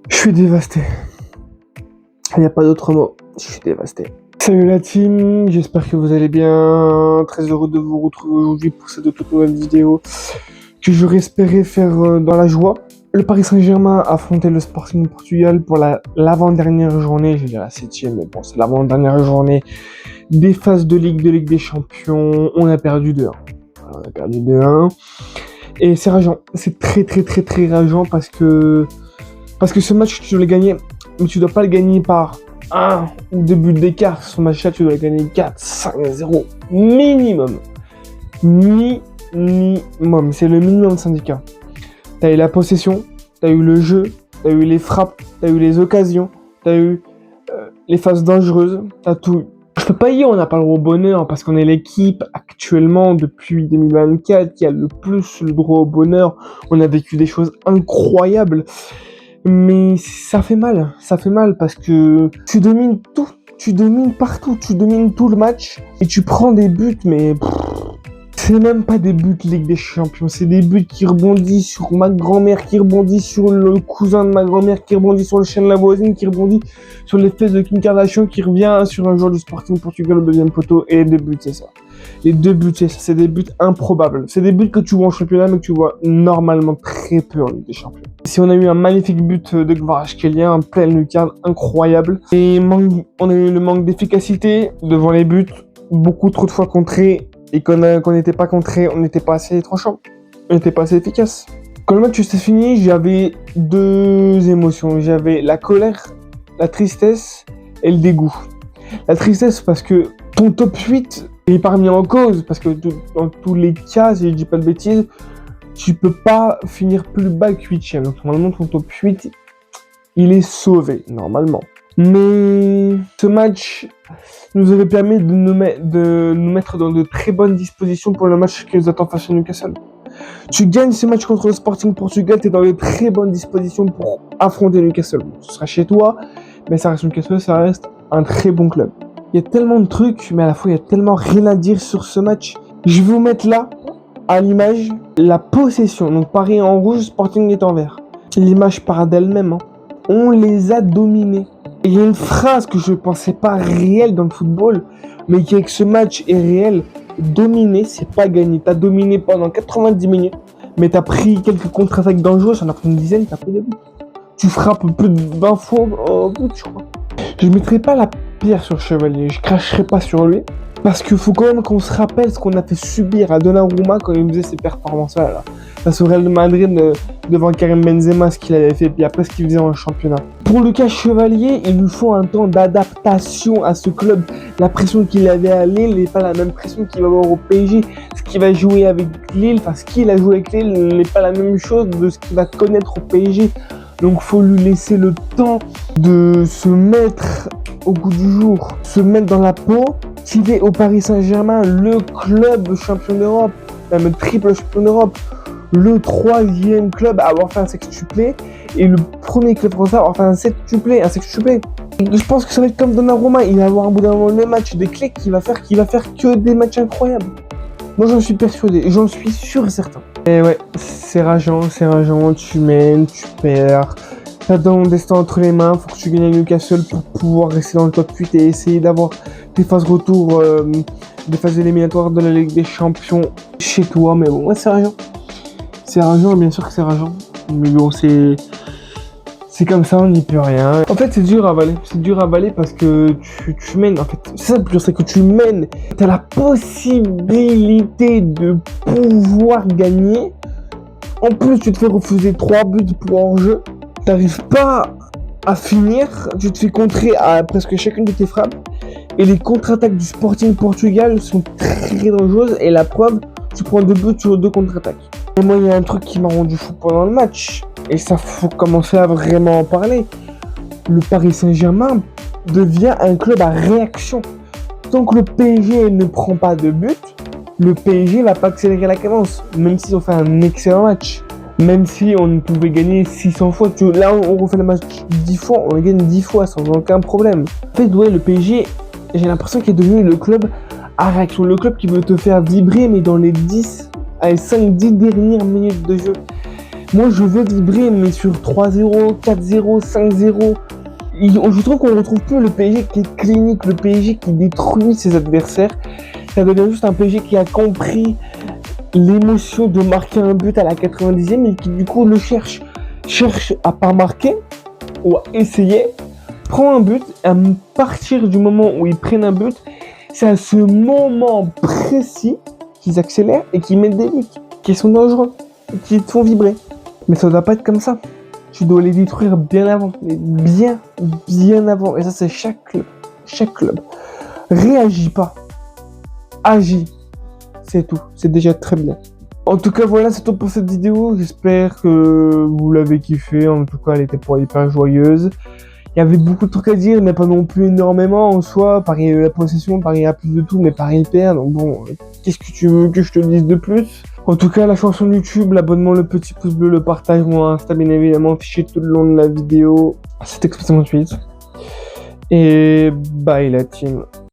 Je suis dévasté. Il n'y a pas d'autre mot. Je suis dévasté. Salut la team, j'espère que vous allez bien. Très heureux de vous retrouver aujourd'hui pour cette toute nouvelle vidéo que j'aurais espéré faire dans la joie. Le Paris Saint-Germain a affronté le Sporting Portugal pour l'avant-dernière journée, je vais dire la 7e, mais bon, c'est l'avant-dernière journée des phases de Ligue des Champions. On a perdu 2-1. On a perdu 2-1. Et c'est rageant. C'est très rageant parce que ce match, tu dois le gagner, mais tu dois pas le gagner par 1 ou 2 buts d'écart. Ce match-là, tu dois le gagner 4, 5-0 minimum. Minimum. C'est le minimum syndicat. T'as eu la possession, t'as eu le jeu, t'as eu les frappes, t'as eu les occasions, t'as eu les phases dangereuses, t'as tout. Je peux pas dire on n'a pas le droit au bonheur parce qu'on est l'équipe actuellement depuis 2024 qui a le plus le droit au bonheur. On a vécu des choses incroyables, mais ça fait mal parce que tu domines tout, tu domines partout, tu domines tout le match et tu prends des buts, mais c'est même pas des buts Ligue des Champions, c'est des buts qui rebondissent sur ma grand-mère, qui rebondit sur le cousin de ma grand-mère, qui rebondit sur le chien de la voisine, qui rebondit sur les fesses de Kim Kardashian, qui revient sur un joueur du Sporting Portugal au deuxième poteau, et les 2 buts, c'est ça. Les 2 buts, c'est ça, c'est des buts improbables. C'est des buts que tu vois en championnat, mais que tu vois normalement très peu en Ligue des Champions. Si on a eu un magnifique but de Kvaratskhelia, un plein lucarne incroyable, et on a eu le manque d'efficacité devant les buts, beaucoup trop de fois contrés, et qu'on n'était pas contré, on n'était pas assez tranchant, on n'était pas assez efficace. Quand le match s'est fini, j'avais 2 émotions. J'avais la colère, la tristesse et le dégoût. La tristesse parce que ton top 8 est pas remis en cause, parce que dans tous les cas, si je dis pas de bêtises, tu peux pas finir plus bas que 8ème. Donc normalement, ton top 8, il est sauvé, normalement. Mais ce match nous avait permis de nous mettre dans de très bonnes dispositions pour le match qui nous attend face à Newcastle. Tu gagnes ce match contre le Sporting Portugal, tu es dans de très bonnes dispositions pour affronter Newcastle. Ce sera chez toi, mais ça reste Newcastle, ça reste un très bon club. Il y a tellement de trucs, mais à la fois il y a tellement rien à dire sur ce match. Je vais vous mettre là, à l'image, la possession. Donc Paris en rouge, Sporting est en vert. L'image parle d'elle-même. On les a dominés. Et il y a une phrase que je ne pensais pas réelle dans le football, mais qui avec ce match est réelle. Dominer, c'est pas gagner. T'as dominé pendant 90 minutes, mais t'as pris quelques contre-attaques dangereuses, ça en a pris une dizaine, t'as pris des buts. Tu frappes plus de 20 fois au but, je crois. Je ne mettrai pas la pierre sur Chevalier, je cracherai pas sur lui, parce qu'il faut quand même qu'on se rappelle ce qu'on a fait subir à Donnarumma quand il faisait ses performances-là. Face au Real de Madrid devant Karim Benzema, ce qu'il avait fait, puis après ce qu'il faisait en championnat. Pour Lucas Chevalier, il lui faut un temps d'adaptation à ce club. La pression qu'il avait à Lille n'est pas la même pression qu'il va avoir au PSG. Ce qu'il va jouer avec Lille, enfin ce qu'il a joué avec Lille n'est pas la même chose de ce qu'il va connaître au PSG. Donc il faut lui laisser le temps de se mettre au goût du jour, se mettre dans la peau. S'il est au Paris Saint-Germain, le club champion d'Europe, même le triple champion d'Europe, le 3e club à avoir fait un sextuplé et le premier club français à avoir fait un sextuplé. Je pense que ça va être comme Donnarumma, il va avoir un bout d'un moment le match des clés qui va faire que des matchs incroyables. Moi j'en suis persuadé, j'en suis sûr et certain. Et ouais, c'est rageant, tu mènes, tu perds. T'as ton destin entre les mains, faut que tu gagnes à Newcastle pour pouvoir rester dans le top 8 et essayer d'avoir des phases retour, des phases éliminatoires de la Ligue des Champions chez toi. Mais bon, ouais, c'est rageant. C'est rageant, bien sûr que c'est rageant. Mais bon, c'est comme ça, on n'y peut rien. En fait, c'est dur à avaler. C'est dur à avaler parce que tu mènes. En fait, c'est ça le plus dur, c'est que tu mènes. Tu as la possibilité de pouvoir gagner. En plus, tu te fais refuser 3 buts pour hors-jeu. Tu n'arrives pas à finir. Tu te fais contrer à presque chacune de tes frappes. Et les contre-attaques du Sporting Portugal sont très dangereuses. Et la preuve, tu prends 2 buts sur 2 contre-attaques. Et moi, il y a un truc qui m'a rendu fou pendant le match. Et ça, faut commencer à vraiment en parler. Le Paris Saint-Germain devient un club à réaction. Tant que le PSG ne prend pas de but, le PSG va pas accélérer la cadence. Même s'ils ont fait un excellent match. Même si on pouvait gagner 600 fois. Là, on refait le match 10 fois. On gagne 10 fois sans aucun problème. En fait, ouais, le PSG, j'ai l'impression qu'il est devenu le club réaction, le club qui veut te faire vibrer, mais dans les 5-10 dernières minutes de jeu. Moi, je veux vibrer, mais sur 3-0, 4-0, 5-0. Je trouve qu'on ne retrouve plus le PSG qui est clinique, le PSG qui détruit ses adversaires. Ça devient juste un PSG qui a compris l'émotion de marquer un but à la 90e et qui du coup le cherche à pas marquer ou à essayer, prend un but, à partir du moment où ils prennent un but, c'est à ce moment précis qu'ils accélèrent et qu'ils mettent des buts qui sont dangereux et qui te font vibrer. Mais ça doit pas être comme ça. Tu dois les détruire bien avant, mais bien avant. Et ça, c'est chaque club. Réagis pas, agis. C'est tout, c'est déjà très bien. En tout cas, voilà, c'est tout pour cette vidéo. J'espère que vous l'avez kiffé. En tout cas, elle était pas hyper joyeuse. Il y avait beaucoup de trucs à dire, mais pas non plus énormément en soi. Paris la possession, Paris a plus de tout, mais Paris perd. Donc bon, qu'est-ce que tu veux que je te dise de plus? En tout cas, la chanson YouTube, l'abonnement, le petit pouce bleu, le partage, mon Insta, bien évidemment, affiché tout le long de la vidéo. C'était extrêmement tweet. Et bye la team.